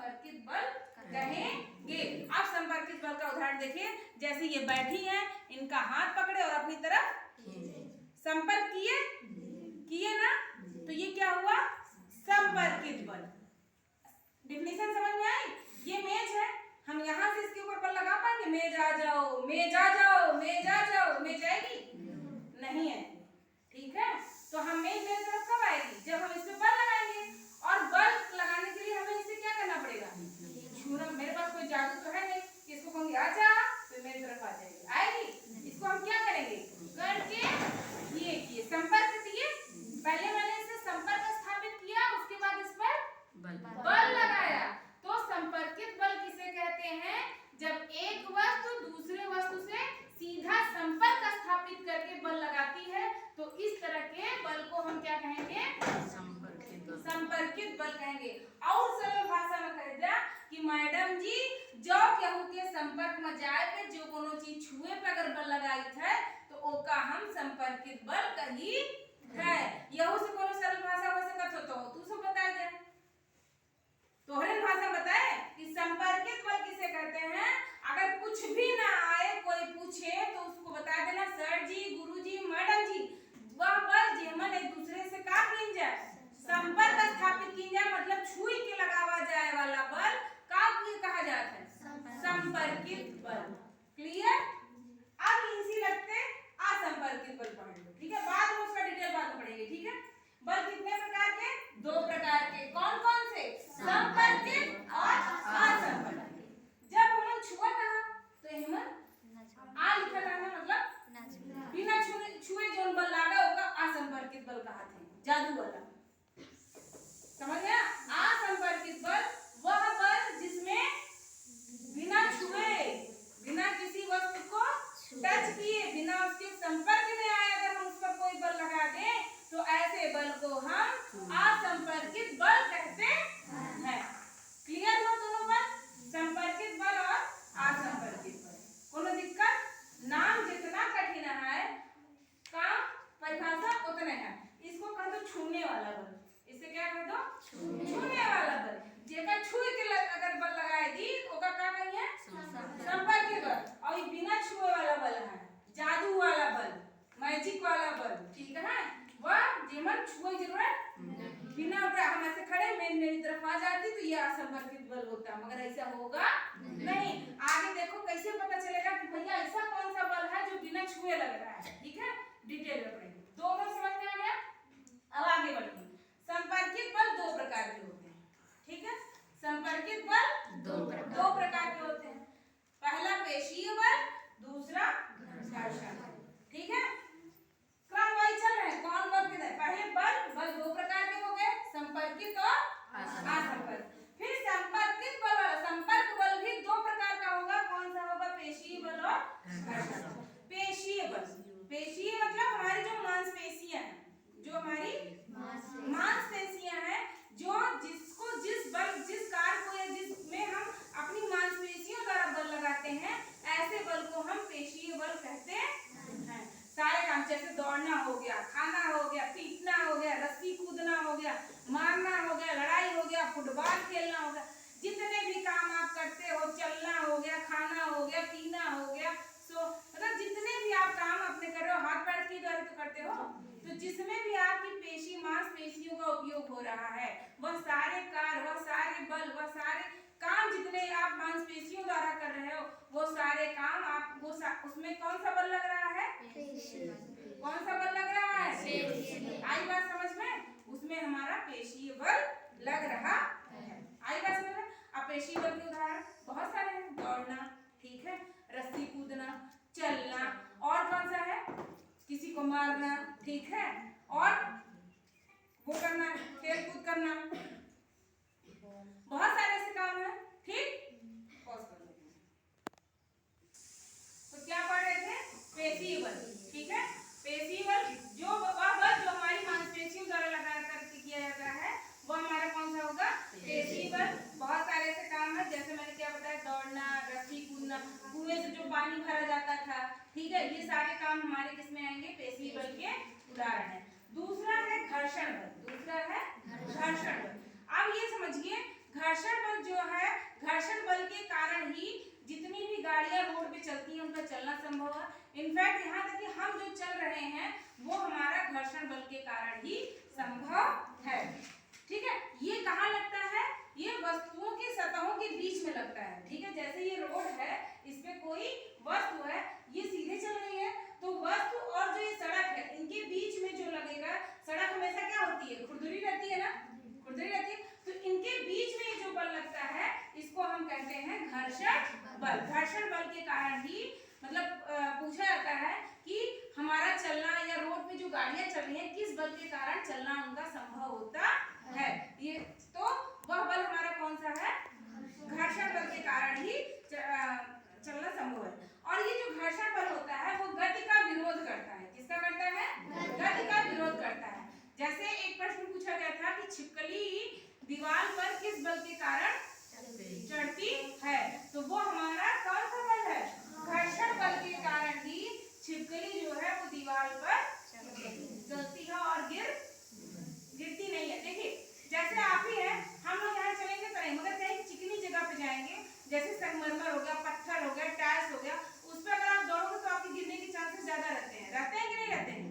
संपर्कित बल कहेंगे। अब संपर्कित बल का उदाहरण देखिए, जैसे ये बैठी हैं, इनका हाथ पकड़े और अपनी तरफ संपर्क किए ना, तो ये क्या हुआ? संपर्कित बल। डिफिनेशन समझ में आई? ये मेज है, हम यहाँ से इसके ऊपर बल लगा पाएंगे? मेज आ जाओ, मेज आ जाओ, मेज आ जाओ, मेज आएगी? नहीं है। ठीक है, तो हम मेज मेरे तरफ कब आएगी? जब हम इस पे बल लगाएंगे। और बल लगाने के लिए हमें इसे क्या करना पड़ेगा? छूना। मेरे पास कोई जादू तो है नहीं, इसको कहूंगी आजा तो मेरी तरफ आ जाएगी, आएगी? इसको हम क्या करेंगे? करके ये संपर्क दिए, पहले मैंने इसे संपर्क स्थापित किया, उसके बाद इस पर बल लगाया। तो संपर्कित बल किसे कहते हैं? जब एक वस्तु दूसरे वस्तु से सीधा संपर्क स्थापित करके बल लगाती है, तो इस तरह के बल को हम क्या कहेंगे? संपर्कित बल कहेंगे। और सरल भाषा में कह दिया कि मैडम जी जो केहू के संपर्क में जाए पे जो कोनो चीज छुए पे अगर बल लगाई है तो ओका हम संपर्कित बल कही है। यहू से कोनो सरल भाषा हो सकत हो तो तू सब बता दे। तोहरे भाषा बताए कि संपर्कित बल किसे कहते हैं? अगर कुछ भी ना आए, कोई पूछे तो उसको बता देना सर जी, गुरु जी, मैडम जी, वह बल जेमन एक दूसरे से का किन जाए, संपर्क स्थापित किन जाए, मतलब छुई के लगावा जाए वाला बल का कहा जाता है? संपर्कित बल। क्लियर? अब इसी लगते असंपर्कित बल पढ़ लो, ठीक है? बाद में उसका डिटेल बाद में पढ़ेंगे, ठीक है? बल कितने प्रकार के? 2 प्रकार के। कौन कौन से? संपर्कित और असंपर्कित। जब हम छुआ था तो हमन आ लिखा था ना, मतलब बिना छुए जो बल लागा ओका असंपर्कित बल कहते हैं, जादू वाला। समझ गया? असंपर्कित बल वह बल जिसमें बिना छुए, बिना किसी वस्तु को टच किए, बिना उसके संपर्क में आए अगर हम उस पर कोई बल लगा दें तो ऐसे बल को हम असंपर्कित बल कहते हैं। क्लियर हुआ दोनों बल? संपर्कित बल और असंपर्कित बल। कोनो दिक्कत? नाम जितना कठिन है, काम परिभाषा उतने है। इसको कह दो छूने वाला बल। इसे क्या कह दो? छूने वाला बल। जेका छुए के अगर बल लगाए दी तो ओका का कहिए? संपर्कित बल। और ये बिना छुए वाला बल है, जादू वाला बल, मैजिक वाला बल, ठीक है? वह जेमन छुए जरूरत बिना हम ऐसे खड़े मेरी तरफ आ जाती तो ये असंपर्कित बल होता, मगर ऐसा होगा नहीं। आगे देखो कैसे पता चलेगा कि भैया ऐसा कौन सा बल है जो बिना छुए लग रहा है, ठीक है? डिटेल में पढ़ेंगे। दोनों समझ में आ गया? अब आगे बढ़िए। संपर्कित बल 2 प्रकार के होते हैं, ठीक है? संपर्कित बल 2 प्रकार के होते हैं। पहला पेशीय बल, दूसरा घर्षण बल, ठीक है? क्रम वाइज चल रहे हैं, कौन बल किधर? पहले बल 2 प्रकार के हो गए, संपर्कित और असंपर्कित। फिर संपर्कित बल और संपर्क बल भी 2 प्रकार का होगा। कौन सा होगा? पेशीय बल और घर्षण बल। पेशीय बल, पेशीय मतलब हमारी जो मांसपेशियां हैं, जो हमारी मांसपेशियां हैं, जो जिसको जिस कार्य को या जिसमें हम अपनी मांसपेशियों द्वारा बल लगाते हैं, ऐसे बल को हम पेशीय बल कहते हैं। सारे काम जैसे दौड़ना हो गया, खाना हो गया, पीटना हो गया, रस्सी कूदना हो गया, मारना हो गया, लड़ाई हो गया, फुटबॉल खेलना हो गया, जितने भी काम आप करते हो, चलना हो गया, खाना हो गया, पीना हो गया, सो मतलब जितने भी आप काम अपने कर रहे हो, हाथ पैर के द्वारा तो करते हो, तो जिसमें भी आपकी पेशी मांसपेशियों का उपयोग हो रहा है, वह सारे कार्य, वह सारे बल, वह सारे काम जितने आप मांसपेशियों द्वारा कर रहे हो, वो सारे काम आप उसमें कौन सा बल लग रहा है? कौन सा बल लग रहा है? आई बात समझ में? उसमें हमारा पेशीय बल लग रहा है। आई बात समझ में? अब पेशीय बल के उदाहरण बहुत सारे हैं। दौड़ना, ठीक है, रस्सी कूदना, चलना, और कौन सा है? किसी को मारना, ठीक है, और वो करना, खेल कूद करना, बहुत सारे ऐसे काम है, ठीक? पॉज कर लेते हैं। तो क्या पढ़ रहे थे? पेशीय बल, ठीक है? पेशीय बल जो वह बल जो हमारी मांसपेशियों द्वारा लगा करके किया जाता है, वो हमारा कौन सा होगा? पेशीय बल। बहुत सारे ऐसे काम है, जैसे मैंने क्या बताया, दौड़ना, रस्सी कूदना, कुएं से जो पानी भरा जाता था, ठीक है, ये सारे काम हमारे किसमें आएंगे? पेशीय बल के उदाहरण है। दूसरा है घर्षण बल। दूसरा है घर्षण बल। अब ये समझिए, घर्षण बल जो है, घर्षण बल के कारण ही जितनी भी गाड़ियां रोड पे चलती हैं उनका चलना संभव है। इनफैक्ट यहाँ तक कि हम जो चल रहे हैं वो हमारा घर्षण बल के कारण ही संभव है। ठीक है, ये कहाँ लगता है? ये वस्तुओं की सतहों के बीच में लगता है। ठीक है, जैसे ये रोड है, इस पे कोई वस्तु है, ये सीधे चल रही है, तो वस्तु और जो ये सड़क है इनके बीच में जो लगेगा, सड़क हमेशा क्या होती है? खुरदुरी रहती है ना, खुरदुरी रहती है, तो इनके बीच में जो बल लगता है इसको हम कहते हैं घर्षण बल। घर्षण बल के कारण ही मतलब पूछा जाता है कि हमारा चलना या रोड पे जो गाड़ियां चल रही हैं किस बल के कारण चलना उनका संभव होता है। ये तो वह बल हमारा कौन सा है? घर्षण बल के कारण ही चलना संभव है। और ये जो घर्षण बल होता है वो गति का विरोध करता है। किसका करता है? गति का विरोध करता है। जैसे एक प्रश्न पूछा गया था कि छिपकली दीवार पर किस बल के कारण चढ़ती है, तो वो हमारा कौन सा बल है? घर्षण बल के कारण ही छिपकली जो है वो दीवार पर चलती है और गिरती नहीं है। देखिए जैसे आप ही है, हम लोग यहाँ चलेंगे तो नहीं, मगर कहीं चिकनी जगह पे जाएंगे, जैसे संगमरमर हो गया, पत्थर हो गया, टाइल्स हो गया, उस पर अगर आप दौड़ोगे तो आपके गिरने के चांसेस ज्यादा रहते हैं। रहते हैं कि नहीं रहते हैं?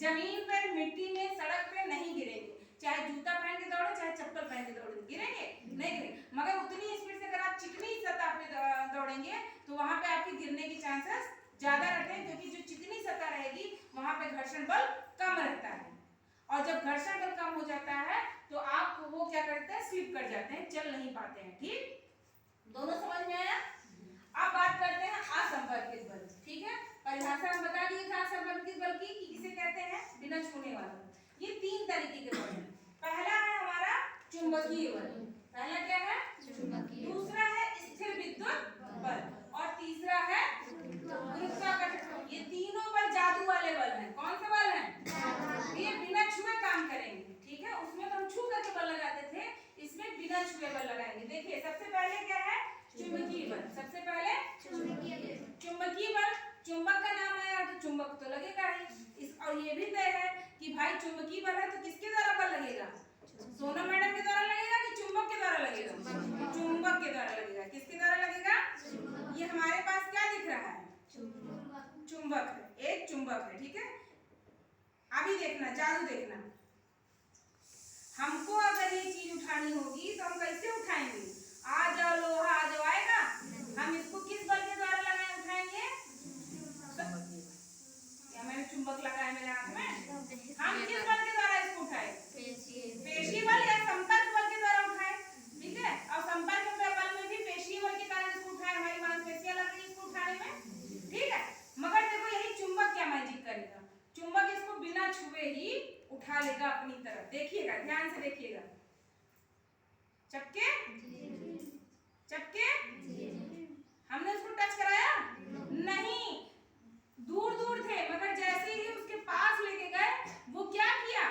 जमीन पर, मिट्टी में, सड़क पे नहीं गिरेंगे, चाहे जूता पहन के दौड़ो चाहे चप्पल पहन के दौड़ो, गिरेंगे नहीं गिरेंगे। मगर उतनी स्पीड से अगर आप चिकनी सतह पे दौड़ेंगे तो वहां पे आपके गिरने के चांसेस ज्यादा रहते हैं, क्योंकि जो चिकनी सतह रहेगी वहां पे घर्षण बल कम रहता है। और जब घर्षण बल कम हो जाता है तो आप वो क्या करते हैं? स्लिप कर जाते हैं, चल नहीं पाते हैं। ठीक, दोनों समझ में आया? अब बात करते हैं असंपर्कित बल। ठीक है, परिभाषा हम बता दिए थे असंपर्कित बल की कि किसे कहते हैं? बिना छूने वाला। ये तीन तरीके के बल हैं। पहला है हमारा चुंबकीय बल। पहला क्या है? चुंबकीय। दूसरा है स्थिर विद्युत बल और तीसरा है गुरुत्वाकर्षण। ये तीनों बल जादू वाले बल हैं। कौन से बल हैं? ये बिना छुए काम करेंगे। ठीक है, उसमें तो हम छू करके बल लगाते थे, इसमें बिना छुए बल लगाएंगे। देखिए सबसे पहले क्या है? चुंबकीय बल। सबसे पहले चुंबकीय बल, चुंबक का नाम आया तो चुंबक तो लगेगा ही। और ये भी तय है कि भाई चुंबकीय बल है तो किसके द्वारा बल लगेगा? सोना मैडम के द्वारा लगेगा कि चुंबक के द्वारा लगेगा? चुंबक के द्वारा लगेगा। किसके द्वारा लगेगा? ये हमारे पास क्या दिख रहा है? चुंबक है, एक चुंबक है। ठीक है, अभी देखना, जादू देखना। हमको अगर ये चीज उठानी होगी तो हम कैसे उठाएंगे? आ जाओ लोहा, आ जाओ, आएगा? हम इसको किस बल के द्वारा लगाए उठाएंगे? क्या मैंने चुंबक लगाया मेरे हाथ में? हम किस बल के द्वारा इसको उठाए? पेशी बल या संपर्क बल के द्वारा उठाए। ठीक है, और संपर्क बल में भी पेशीय बल के कारण इसको उठाए, हमारी मांसपेशियां लग रही है इसको उठाने में। ठीक है, मगर देखो यही चुंबक क्या मैजिक करेगा? चुंबक इसको बिना छुए ही उठा लेगा अपनी तरफ। देखिएगा, ध्यान से देखिएगा। चपके चपके, हमने उसको टच कराया नहीं, दूर दूर थे, मगर जैसे ही उसके पास लेके गए वो क्या किया?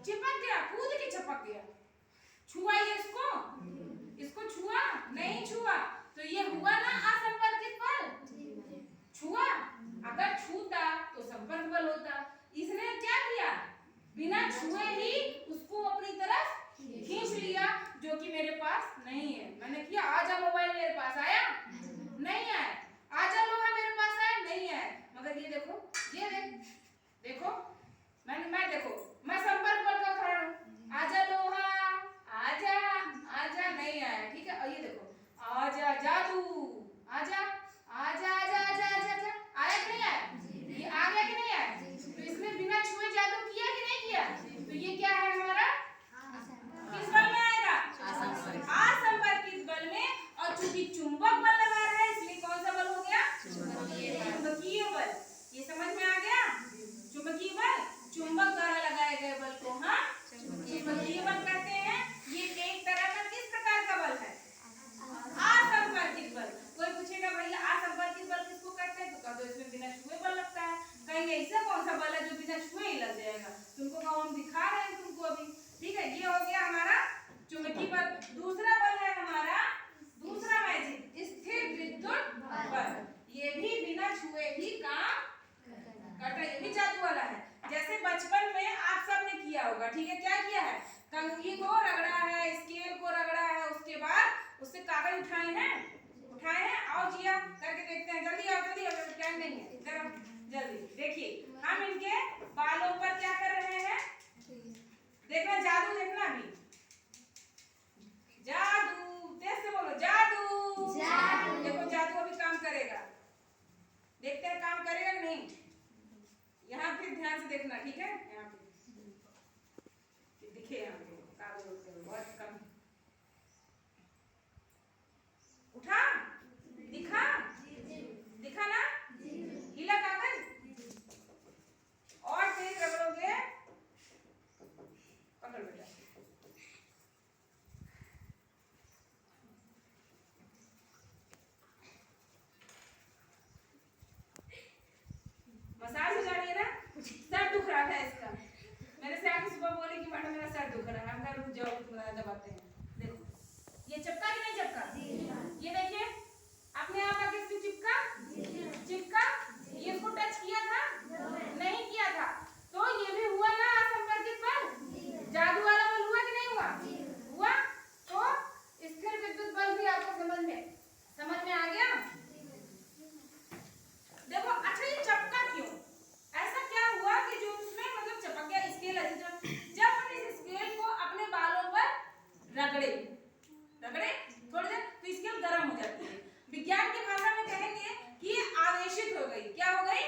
चिपक गया, कूद के चिपक गया। छुआ ये इसको छुआ नहीं? छुआ तो ये हुआ ना असंपर्कित बल। छुआ, अगर छूता तो संपर्क बल होता। इसने क्या किया? बिना छुए ही उसको अपनी तरफ खींच लिया, जो कि मेरे पास नहीं है। मैंने किया आ जा किया, करके देखते हैं। जल्दी आओ टाइम नहीं है, इधर आओ जल्दी। देखिए हम इनके बालों पर क्या कर रहे हैं, देखना जादू, देखना अभी जादू, तेज से बोलो जादू। देखो जादू अभी काम करेगा, देखते हैं काम करेगा कि नहीं। यहाँ फिर ध्यान से देखना, ठीक है। यहाँ पे दिखे, यहाँ पे कागज होते हुए बहुत कम। उठा, दिखा, दिखा ना, हिला कागज, और तेज रगड़ोगे, पकड़ बेटा। मसाज हो जा रही है ना, सर दुख रहा था इसका, मेरे से आके सुबह बोली कि मैडम मेरा सर दुख रहा है। हम कहा रुक जाओ, तुम्हारा दबाते हैं। देखो ये चिपका कि नहीं चिपका, ये देखिए अपने आप आके इसमें चिपका, चिपका। ये इसको टच किया था, नहीं किया था, तो ये भी हुआ ना असंपर्कित बल, जादू वाला बल हुआ कि नहीं हुआ, हुआ। तो स्थिर विद्युत बल भी आपको समझ में आ गया। देखो अच्छा ये चपका क्यों, ऐसा क्या हुआ कि जो उसमें मतलब चपक गया स्केल। जब हमने इस स्केल को अपने बालों पर रगड़े थोड़ी देर तो स्केल गर्म हो जाती है। विज्ञान की भाषा में कहेंगे कि आवेशित हो गई। क्या हो गई,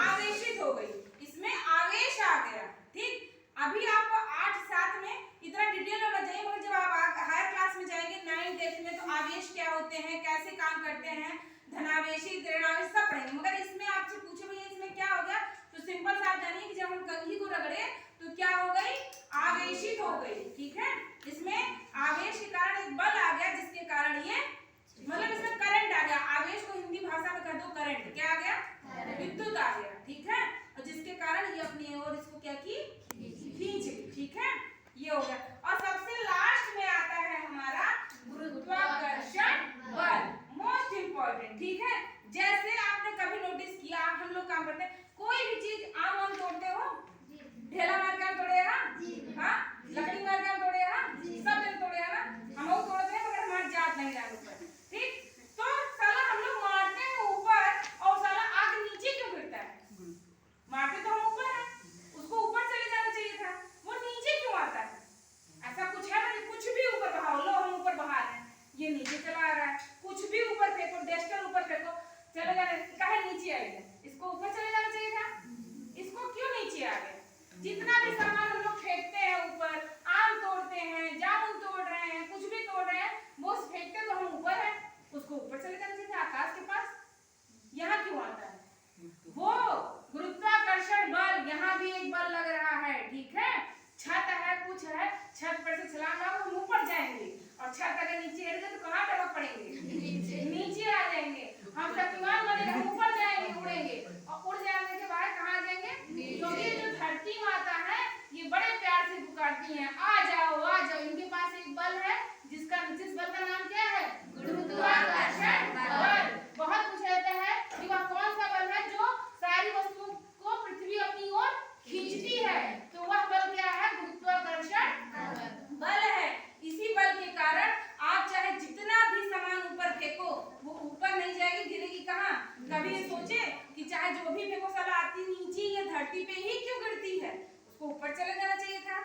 आवेशित हो गई, इसमें आवेश आ गया। ठीक, अभी आप 8-7 में इतना डिटेल में मत जाइए, मगर जब आप हायर क्लास में जाएंगे 9-10 में तो आवेश क्या होते हैं, कैसे काम करते हैं, धनावेशी ऋणावेशी सब पढ़ेंगे। मगर इसमें आपसे पूछे भैया इसमें क्या हो गया, तो सिंपल सा आप जानिए कि जब हम कंघी को रगड़े तो क्या हो गई, आवेशित हो गई। ठीक है, इसमें आवेश के कारण एक बल आ गया, जिसके कारण ये मतलब इसमें करंट आ गया। आवेश को हिंदी भाषा में कह दो करंट। क्या आ गया, विद्युत आ गया। ठीक है, और जिसके कारण ये अपनी ओर इसको क्या की, खींच। ठीक है, ये हो गया। और सबसे लास्ट में आता है हमारा गुरुत्वाकर्षण बल, मोस्ट इंपॉर्टेंट। ठीक है, जैसे आपने कभी नोटिस किया, हम लोग काम करते हैं, कोई भी चीज आम तोड़ते हो, ढेला मार के तोड़े हाँ, लकड़ी मार के तोड़े हाँ, सब जन तोड़े ना, हम लोग तोड़ते हैं, मगर हमारी जात नहीं रहा ऊपर। ठीक, तो साला हम लोग मारते हैं ऊपर, और साला आग नीचे क्यों गिरता है, मारते तो हम ऊपर है, उसको ऊपर चले जाना चाहिए था, वो नीचे क्यों आता है। ऐसा कुछ है मतलब कुछ भी ऊपर बहाओ, लो हम ऊपर बहा रहे हैं, ये नीचे चला आ रहा है। कुछ भी ऊपर फेंको, डस्टर ऊपर फेंको, चले जाने काहे नीचे आएगा, इसको ऊपर चले जाना चाहिए था, इसको क्यों नीचे आ गया। जितना भी सामान हम लोग फेंकते हैं ऊपर, आम तोड़ते हैं, जामुन तोड़ रहे हैं, कुछ भी तोड़ रहे हैं, वो फेंकते तो हम ऊपर है, उसको ऊपर चले जाना चाहिए था, आकाश के पास। यहाँ क्यों आता है, वो गुरुत्वाकर्षण बल, यहाँ भी एक बल लग रहा है। ठीक है, छत है, कुछ है, छत पर से छलांग मारो हम ऊपर जाएंगे, और छत अगर नीचे गिर गए तो कहाँ टपक पड़ेंगे, नीचे आ जाएंगे। हम शक्तिमान बनेंगे, हम ऊपर जाएंगे, उड़ेंगे, और उड़ जाने के बाद कहाँ जाएंगे, क्योंकि जो धरती माता है ये बड़े प्यार से पुकारती हैं, आ जाओ आ जाओ। इनके पास एक बल है, जिस बल का नाम क्या है, गुरुत्वाकर्षण बल। बहुत कुछ रहता है कि वह कौन सा बल है जो सारी वस्तुओं को पृथ्वी अपनी ओर खींचती है, तो वह बल क्या है, गुरुत्वाकर्षण बल है। इसी बल के कारण आप चाहे जितना भी सामान ऊपर फेंको, वो ऊपर नहीं जाएगी, गिरेगी कहाँ। कभी ये सोचे कि चाहे जो भी फेंको साला आती नीचे, ये धरती पे ही क्यों गिरती है, उसको ऊपर चले जाना चाहिए था,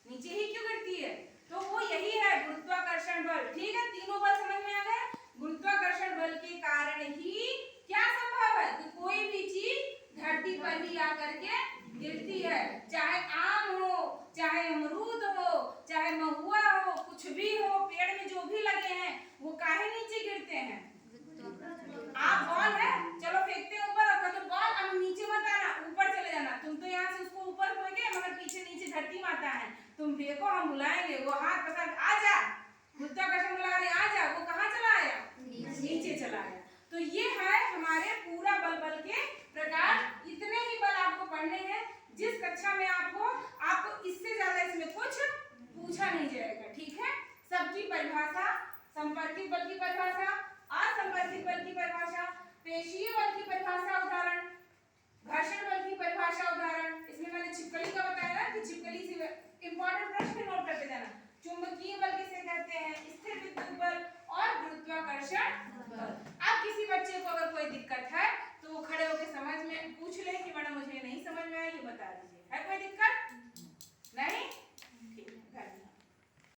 नीचे ही क्यों गिरती है। तो वो यही है गुरुत्वाकर्षण बल। ठीक है, तीनों बल समझ में आ गए। गुरुत्वाकर्षण बल के कारण ही क्या संभव है कि कोई भी चीज धरती पर ही आकर के गिरती है, चाहे आम हो, चाहे अमरूद हो, चाहे महुआ हो, कुछ भी हो, पेड़ में जो भी लगे हैं वो काहे नीचे गिरते हैं। आप बॉल है, चलो फेंकते हैं ऊपर, और कहते बॉल अब नीचे मत आना, ऊपर चले जाना। तुम तो यहाँ से उसको ऊपर फेंके, मगर पीछे नीचे धरती माता है, तुम फेंको हम बुलाएंगे, वो हाथ पकड़ आ जा, गुरुत्वाकर्षण बुला रहे आ जा, वो कहाँ चला आया, नीचे चला आया। तो ये है हमारे पूरा बल के प्रकार। इतने ही बल आपको पढ़ने हैं, जिस कक्षा में आपको इससे ज्यादा इसमें कुछ पूछा नहीं जाएगा। ठीक है, सबकी परिभाषा, संपर्कित बल की परिभाषा, असंपर्कित बल की परिभाषा, पेशीय बल की परिभाषा उदाहरण, घर्षण बल की परिभाषा उदाहरण। इसमें मैंने छिपकली का बताया ना कि छिपकली से इंपॉर्टेंट प्रश्न नोट करते जाना।